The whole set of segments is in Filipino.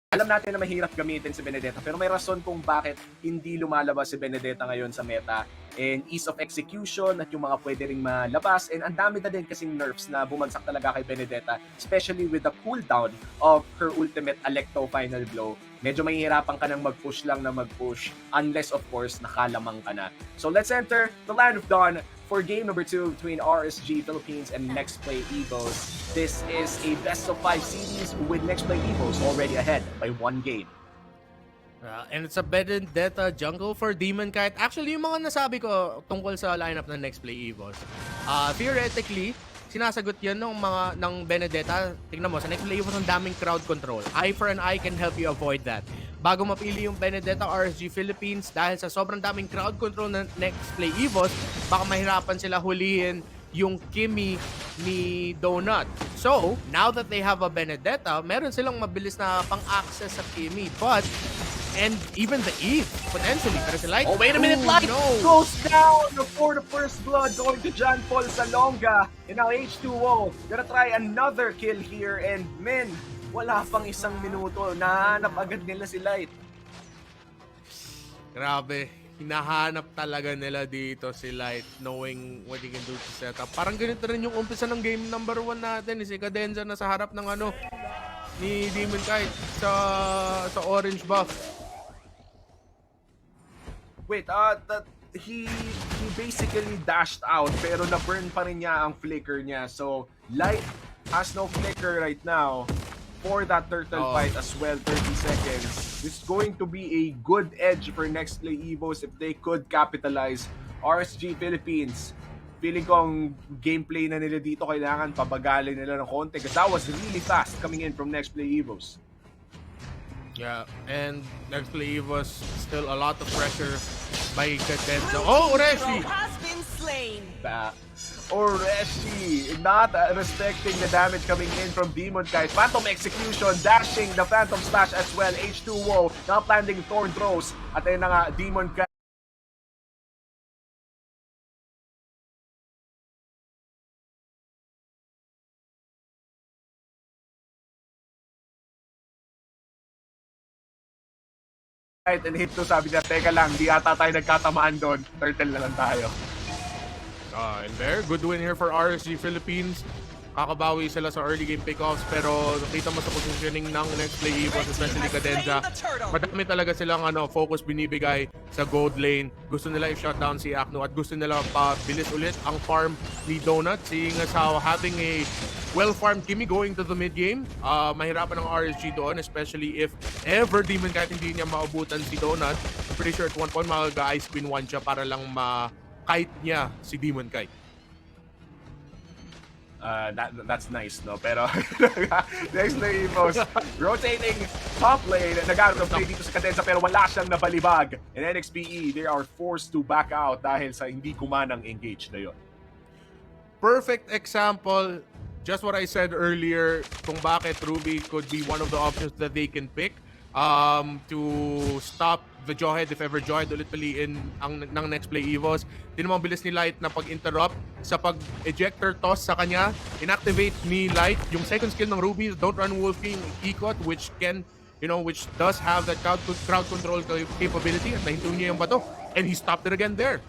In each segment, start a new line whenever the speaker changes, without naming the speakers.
Alam natin na mahirap gamitin si Benedetta pero may rason kung bakit hindi lumalabas si Benedetta ngayon sa meta. And ease of execution at yung mga pwede ring malabas. And ang dami na din kasing nerfs na bumagsak talaga kay Benedetta, especially with the cooldown of her ultimate Alecto Final Blow. Medyo mahihirapan ka nang mag-push lang na mag-push unless of course nakalamang ka na. So let's enter the Land of Dawn for game number 2 between RSG Philippines and NEXPLAY EVOS. This is a best of 5 series with NEXPLAY EVOS already ahead by 1 game.
And it's a Benedetta jungle for Demon Kite. Actually, yung mga nasabi ko tungkol sa lineup ng NEXPLAY EVOS, theoretically, sinasagot yan ng Benedetta. Tingnan mo, sa NEXPLAY EVOS ang daming crowd control. Eye for an eye can help you avoid that. Bago mapili yung Benedetta RSG Philippines, dahil sa sobrang daming crowd control ng NEXPLAY EVOS, baka mahirapan sila hulihin yung Kimi ni Donut. So, now that they have a Benedetta, meron silang mabilis na pang-access sa Kimi. And even the Eve, potentially. Pero si Light,
oh, wait a minute, Light goes down for the first blood going to John Paul Salonga. And now H2O gonna try another kill here. And men, wala pang isang minuto. Nahanap agad nila si Light.
Grabe. Hinahanap talaga nila dito si Light, knowing what he can do to set up. Parang ganito rin yung umpisa ng game number 1 natin. Si Cadenza na sa harap ng ni Demon Kite sa orange buff.
Wait, he basically dashed out pero na-burn pa rin niya ang flicker niya. So, Light has no flicker right now for that turtle fight as well, 30 seconds. This is going to be a good edge for NEXPLAY EVOS if they could capitalize. RSG Philippines, feeling ko ang gameplay na nila dito kailangan pabagalin nila ng konti because that was really fast coming in from NEXPLAY EVOS.
Yeah, and NEXPLAY EVOS still a lot of pressure by Cadenza. Oh, Ureshi!
Ureshi not respecting the damage coming in from Demon Kite. Phantom Execution, dashing the Phantom Slash as well. H2O, now planting Thorn Throws. At ayun na nga, Demon Kite. And hit to, sabi niya, teka lang, di ata tayo nagkatamaan doon. Turtle na lang tayo.
And there, good win here for RSG Philippines. Kakabawi sila sa early game pickoffs pero nakita mo sa positioning ng NEXPLAY EVOS, especially Cadenza. Madami talaga silang focus binibigay sa gold lane. Gusto nila i-shutdown si Akno at gusto nila pabilis ulit ang farm ni Donut. Seeing as how having a well-farmed Kimi going to the mid-game, mahirapan ang RSG doon, especially if ever Demon Kite hindi niya maabutan si Donut. I'm pretty sure at one point mag-ice queen 1 siya para lang ma-kite niya si Demon Kite.
That's nice, no? Pero NEXPLAY EVOS rotating top lane. Nag-out of play dito sa Cadenza pero wala siyang nabalibag. And NXPE, they are forced to back out dahil sa hindi kumanang engage na yun.
Perfect example, just what I said earlier, kung bakit Ruby could be one of the options that they can pick to stop the Jawhead if ever Jawhead ulit paliin ng NEXPLAY EVOS. Di naman bilis ni Light na pag-interrupt sa pag-ejector toss sa kanya. Inactivate ni Light yung second skill ng Ruby, Don't Run Wolf King Ikot, which does have that crowd control capability at nahinto niya yung bato. And he stopped it again there.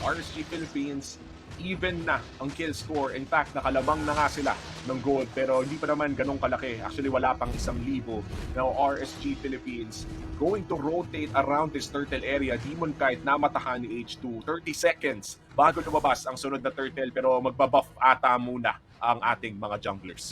RSG Philippines, even na ang kill score. In fact, nakalabang na nga sila ng gold pero hindi pa naman ganun kalaki. Actually, wala pang 1,000. Now, RSG Philippines going to rotate around this turtle area. Demon Kite namatahan ni H2. 30 seconds bago lumabas ang sunod na turtle pero magbabuff ata muna ang ating mga junglers.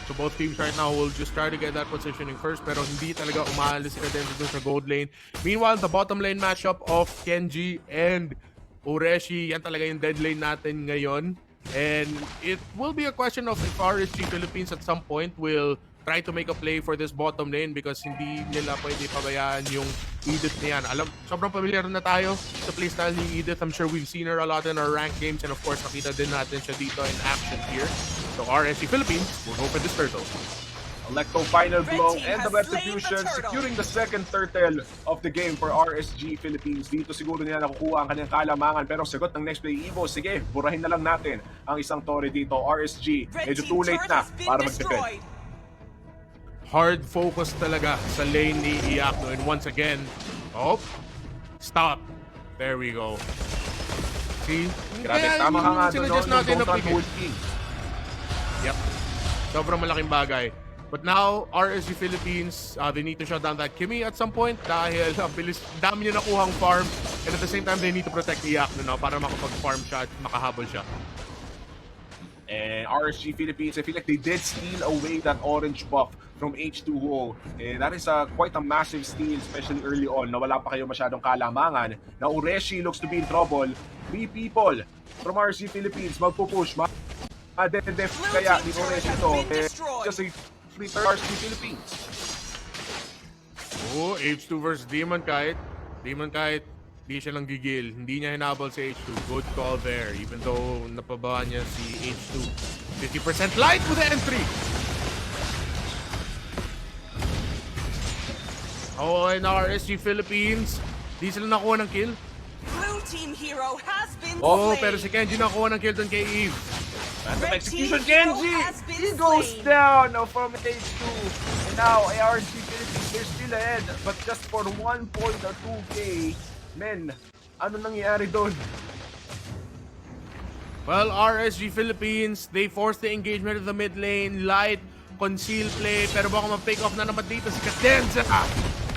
So both teams right now will just try to get that positioning first pero hindi talaga umaalis si Cadenza dun sa gold lane. Meanwhile, the bottom lane matchup of Kenji and Ureshi, yan talaga yung dead lane natin ngayon. And it will be a question of if RSG Philippines at some point will try to make a play for this bottom lane because hindi nila pwede pabayaan yung Edith na yan. Sobrang familiar na tayo sa playstyle ni Edith. I'm sure we've seen her a lot in our ranked games and of course nakita din natin siya dito in action here. So RSG Philippines will go for this turtle.
Electo final blow
team
and the
has slain the
retribution,
turtle.
securing the second turtle of the game for RSG Philippines. Dito siguro nila nakukuha ang kanyang kalamangan, pero sagot ng next play EVOS, sige, burahin na lang natin ang isang torre dito. RSG,
Red
medyo
team
too late
turret
na
has been
para mag-defend.
destroyed.
Hard focus talaga sa lane ni Iacno. And once again, oh, stop. There we go. See?
Grabe, tama ka nga doon,
sinadjust
no?
natin
Yung
na
don't
pick.
run ulti.
Yep. Sobrang malaking bagay. But now, RSG Philippines, they need to shut down that Kimi at some point dahil ang bilis, dami niya nakuhang farm. And at the same time, they need to protect Iacno, no, para makapag-farm siya at makahabol siya.
And RSG Philippines, I feel like they did steal away that orange buff from H2O. And that is quite a massive steal, especially early on, na wala pa kayo masyadong kalamangan. Now, Ureshi looks to be in trouble. 3 people from RSG Philippines magpupush. Ma-def kaya ni Ureshi to. Just a free RSG Philippines.
Oh, H2 versus Demon Kite. Demon Kite, di siya lang gigil. Hindi niya hinabol si H2. Good call there. Even though napababa niya si H2. 50% light with the entry. Oh, and RSG Philippines. Di sila nakuha ng kill.
Blue team hero has been
Oh,
slain.
pero si Kenji nakuha ng kill dun kay Eve.
Random
Red
execution,
team hero
Genji!
has been
He goes
slain.
down from H2. And now, ARC Philippines, they're still ahead. But just for 1.2k. Men, ano nangyari doon?
Well, RSG Philippines, they forced the engagement of the mid lane. Light, conceal play, pero baka ma-pick off na naman dito si Cadenza.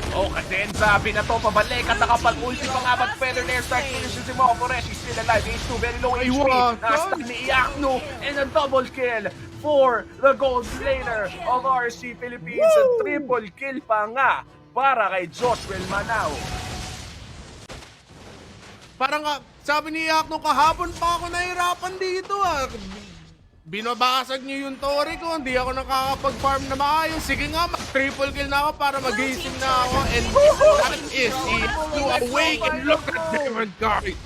Oh, Cadenza, binato pabalik at nakapag-ulti pa nga mag-feather airstrike finishes him off. Oreshi still alive, H2 very low
Ay,
HP.
wag.
Nasta ni Iacno and a double kill for the gold laner of RSG Philippines. A triple kill pa nga para kay Joshua Manao.
Parang sabi ni Iacno, kahapon pa ako nahirapan dito ah. Binabasag niyo yung torre ko, hindi ako nakakapag-farm na maayos. Sige nga, mag-triple kill na ako para mag-gising na ako. And that is Iacno awake and look at Demon Kite.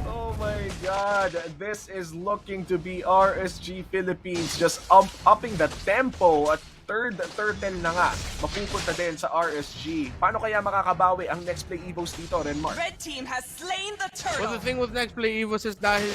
Oh my god, this is looking to be RSG Philippines just upping the tempo at third turtle na nga. Mapupunta din sa RSG. Paano kaya makakabawi ang next play EVOS dito, Renmar?
Red team has slain the
Well,
turtle.
the thing with NEXPLAY EVOS is dahil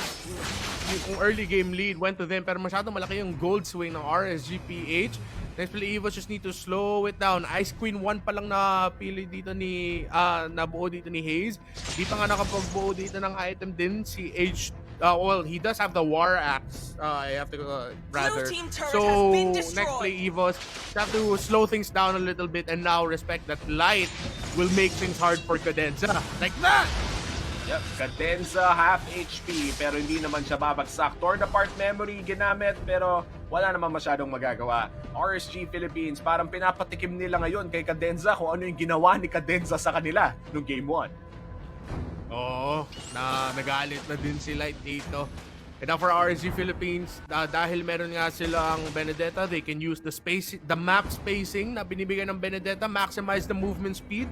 yung early game lead went to them, pero masyadong malaki yung gold swing ng RSG PH. NEXPLAY EVOS just need to slow it down. Ice Queen 1 pa lang napili dito ni, nabuo dito ni Hayes. Di pa nga nakapagbuo dito ng item din si H. Well, he does have the War Axe. I have to rather.
team turret
So
has been destroyed.
NEXPLAY EVOS have to slow things down a little bit and now respect that Light will make things hard for Cadenza. Like that!
Yep, Cadenza half HP pero hindi naman siya babagsak. Torn apart memory ginamit pero wala naman masyadong magagawa. RSG Philippines, parang pinapatikim nila ngayon kay Cadenza kung ano yung ginawa ni Cadenza sa kanila nung Game 1.
Oo, nagalit na din si Light dito. And now for RSG Philippines, dahil meron nga silang Benedetta, they can use the map spacing na binibigay ng Benedetta, maximize the movement speed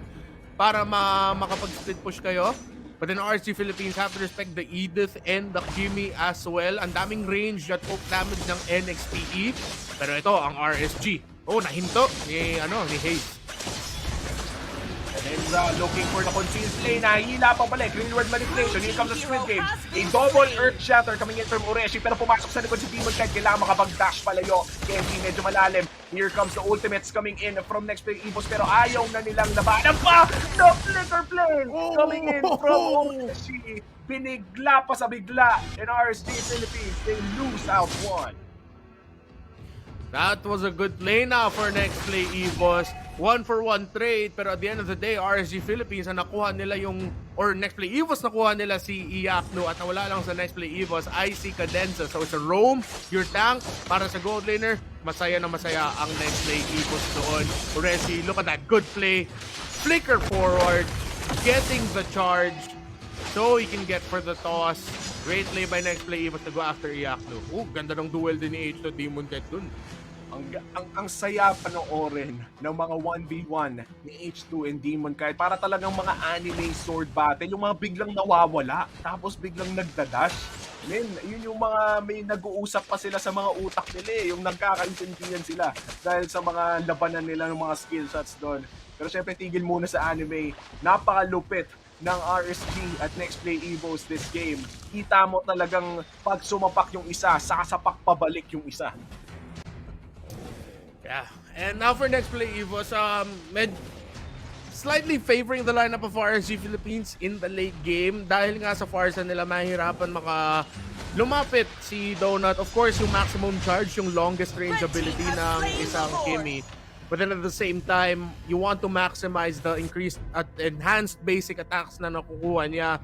para makapag-split push kayo. But then RSG Philippines have to respect the Edith and the Kimi as well. Ang daming range at poke damage ng NXPE. Pero ito, ang RSG. Oh, nahinto ni Hayes.
Cadenza looking for the concealed play. Nahihila pa balik. Greenward manipulation. Here comes the Squid Game. A double Earth Shatter coming in from Ureshi. Pero pumasok sa likod si Demon Kite. Kailangan makapag-dash palayo. Kenji medyo malalim. Here comes the ultimates coming in from NEXPLAY EVOS. Pero ayaw na nilang labanan pa. The flicker play coming in from Ureshi. Binigla pa sa bigla. In RSG Philippines, they lose out one.
That was a good play now for NEXPLAY EVOS. 1-for-1 trade, pero at the end of the day, RSG Philippines ang nakuha nila or NEXPLAY EVOS nakuha nila si Iacno at nawala lang sa NEXPLAY EVOS ay si Cadenza. So it's a roam, your tank, para sa gold laner, masaya na masaya ang NEXPLAY EVOS doon. Ureshi, look at that, good play. Flicker forward, getting the charge, so he can get for the toss. Great play by NEXPLAY EVOS to go after Iacno. Ganda ng duel din ni H2 Demon Kite dun.
Ang saya panoorin ng mga 1v1 ni H2 and Demon Kite. Para talagang mga anime sword battle. Yung mga biglang nawawala, tapos biglang nagdadash. Men, yun yung mga may nag-uusap pa sila sa mga utak nila eh, yung nagkakaintindihan sila dahil sa mga labanan nila ng mga skill shots doon. Pero syempre tigil muna sa anime, napakalupit ng RSG at NEXPLAY EVOS this game. Kita mo talagang pag sumapak yung isa, sasapak pabalik yung isa.
Yeah. And now for NEXPLAY EVOS, slightly favoring the lineup of RSG Philippines in the late game dahil nga sa Farsa nila mahirapan lumapit si Donut. Of course, yung maximum charge, yung longest range ability ng isang Kimi. But then at the same time, you want to maximize the increased enhanced basic attacks na nakukuha niya.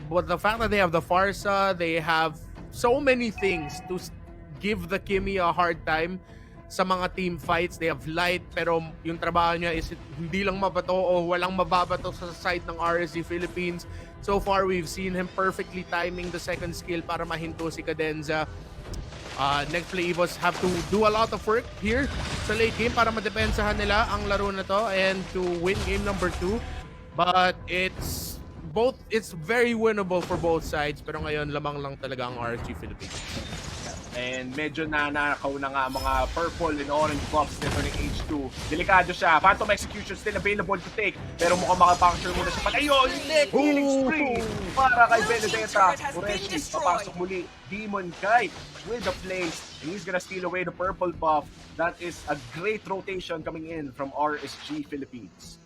But the fact that they have the Farsa, they have so many things to give the Kimi a hard time sa mga team fights. They have light, pero yung trabaho niya is hindi lang mabato o walang mababato sa side ng RSG Philippines. So far, we've seen him perfectly timing the second skill para mahinto si Cadenza. NEXPLAY EVOS have to do a lot of work here sa late game para madepensahan nila ang laro na to and to win game number 2. But it's very winnable for both sides, pero ngayon lamang lang talaga ang RSG Philippines.
And medyo nanakaw na nga mga purple and orange buffs nito ng H2. Delikado siya. Phantom Execution still available to take. Pero mukhang makapuncture muna siya. Patayo! Hindi! Killing spree! Para kay Benedetta. Ureshi, papasok muli. Demon Kite with the place. And he's gonna steal away the purple buff. That is a great rotation coming in from RSG Philippines.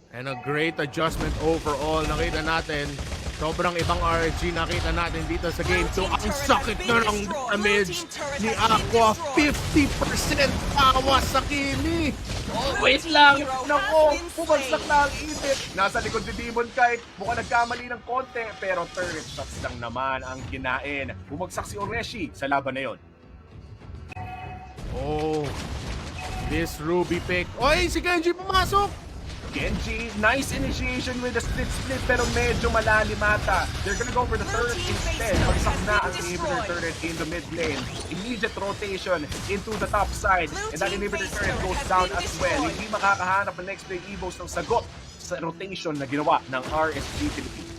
And a great adjustment overall. Nakita natin, sobrang ibang RSG nakita natin dito sa game. So, ang sakit na ng damage ni Aqua. 50% awa sa Kimi.
Wait lang! Nako! Bumagsak na ang ipit! Nasa likod ni Demon Kite. Mukhang nagkamali ng konti. Pero turret shots lang naman ang kinain. Bumagsak si Ureshi sa laban na yon.
Oh, this Ruby pick. Oy, si Genji pumasok!
Genji, nice initiation with the split pero medyo malalim ata. They're gonna go for the turret instead. Pagsak na ang inhibitor turret in the mid lane. Immediate rotation into the top side. And that inhibitor turret goes down as well. Hindi makakahanap ng NEXPLAY EVOS ng sagot sa rotation na ginawa ng RSG Philippines.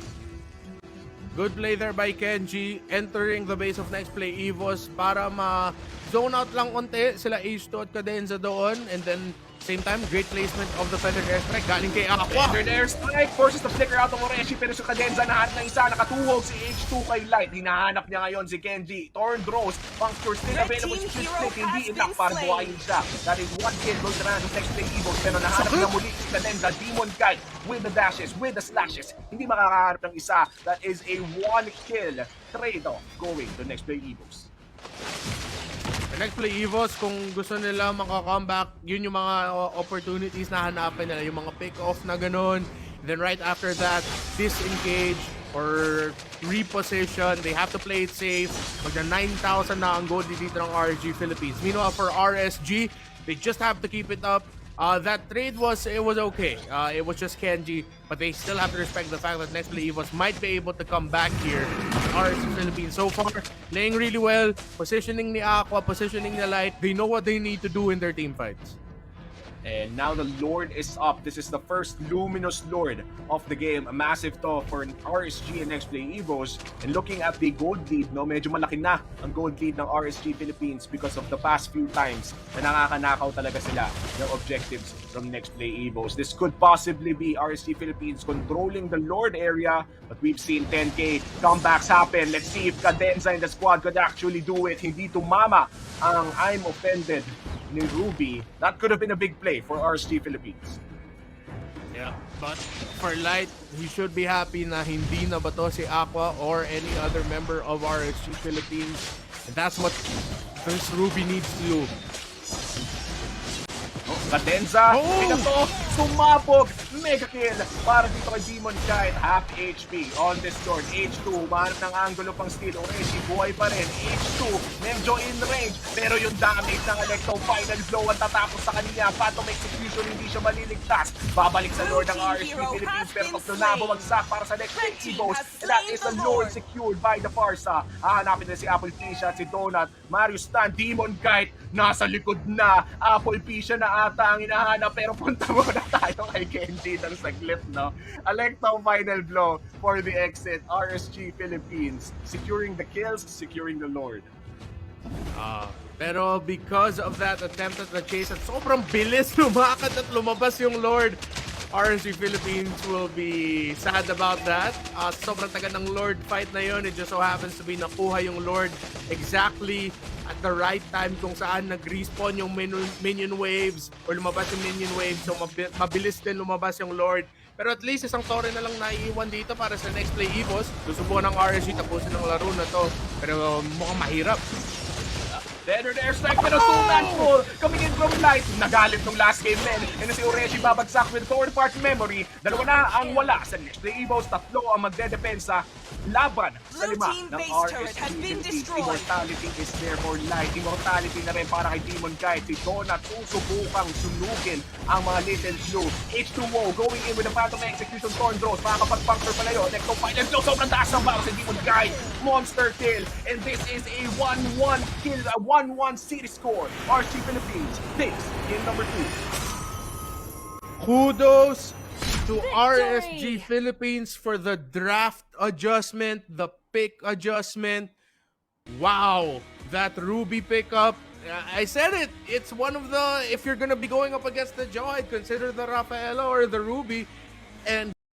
Good play there by Kenji, entering the base of NEXPLAY EVOS para ma-zone out lang konti sila H2 at Cadenza doon. And then, same time, great placement of the Feathered Airstrike galing kay Aqua.
Feathered Airstrike forces the flicker out of Ureshi pero si Cadenza nahanap ng isa. Nakatuhog si H2 kay Light. Hinahanap niya ngayon si Kenji. Torn Rose, puncture still available si Split. Hindi enough para buhayin siya. That is one kill goes around to NEXPLAY EVOS pero nahanap na muli si Cadenza. Demon Kite with the dashes, with the slashes. Hindi makakahanap ng isa. That is a one kill trade-off going to NEXPLAY EVOS.
NEXPLAY EVOS, kung gusto nila maka-comeback, yun yung mga opportunities na hanapin nila, yung mga pick-off na ganun. Then right after that, disengage or reposition. They have to play it safe. Magna 9,000 na ang gold dito ng RSG Philippines. Meanwhile, for RSG, they just have to keep it up. That trade was okay. It was just Kenji, but they still have to respect the fact that NEXPLAY EVOS might be able to come back here. RSG Philippines so far playing really well, positioning ni Aqua, positioning ni Light. They know what they need to do in their team fights.
And now the Lord is up. This is the first Luminous Lord of the game. A massive to for RSG and NEXPLAY EVOS. And looking at the gold lead, no, medyo malaki na ang gold lead ng RSG Philippines because of the past few times na nakakanakaw talaga sila ng objectives from NEXPLAY EVOS. This could possibly be RSG Philippines controlling the Lord area, but we've seen 10K comebacks happen. Let's see if Cadenza and the squad could actually do it. Hindi tumama ang I'm offended ni Ruby. That could have been a big play for RSG Philippines.
Yeah, but for Light, he should be happy na hindi na bato si Aqua or any other member of RSG Philippines. And that's what this Ruby needs to do.
Cadenza, pinato, sumabog, mega kill para dito kay Demon Kite, half HP on this Lord. H2, humanap ng angulo pang steal. Ureshi, buhay pa rin. H2, medyo in range, pero yung damage ng Electro, final blow ang tatapos sa kanya. Phantom Execution, hindi siya maliligtas. Babalik sa Lord ng RSG Philippines, pero tatlo na bumagsak para sa NEXPLAY EVOS. And that is the Lord secured by the Farsa. Hahanapin na si Apple Pisha, si Donut, Mario Stan, Demon Kite, nasa likod na. Apple Pisha na ata ang hinahanap, pero punta mo na tayo kay Kenji ng saglit, no? Alecto final blow for the exit. RSG Philippines securing the kills, securing the Lord.
Pero because of that attempt at the chase at sobrang bilis lumakad at lumabas yung Lord, RSG Philippines will be sad about that. Sobrang taga ng Lord fight na yun. It just so happens to be nakuha yung Lord exactly at the right time kung saan nag-respawn yung minion waves or lumabas yung minion waves. So mabilis din lumabas yung Lord. Pero at least isang torre na lang naiiwan dito para sa next play EVOS. Susubukan ng RSG tapusin ng laro na to. Pero mukhang mahirap.
Better the airstrike pero two-man full coming in from light. Nagalit nung last game din. And si Ureshi babagsak with third party memory. Dalawa na ang wala sa next play EVOS. Tatlo ang magdedepensa laban sa lima ng RSG. Immortality is there for light. Immortality na rin para kay Demon Knight. Si Donut susubukang sunugin ang mga Little Blue. H2O going in with a Phantom Execution Thorn Draws. Makakapag-puncture pala yun. Next final blow. Sobrang taas ng para sa Demon Knight. Monster kill. And this is a 1-1 kill. A 1-1 series score. RSG Philippines takes game number 2.
Kudos to RSG Philippines for the draft adjustment, the pick adjustment. Wow, that Ruby pickup. I said it. It's one of the, if you're gonna be going up against the Joy, consider the Rafaela or the Ruby. And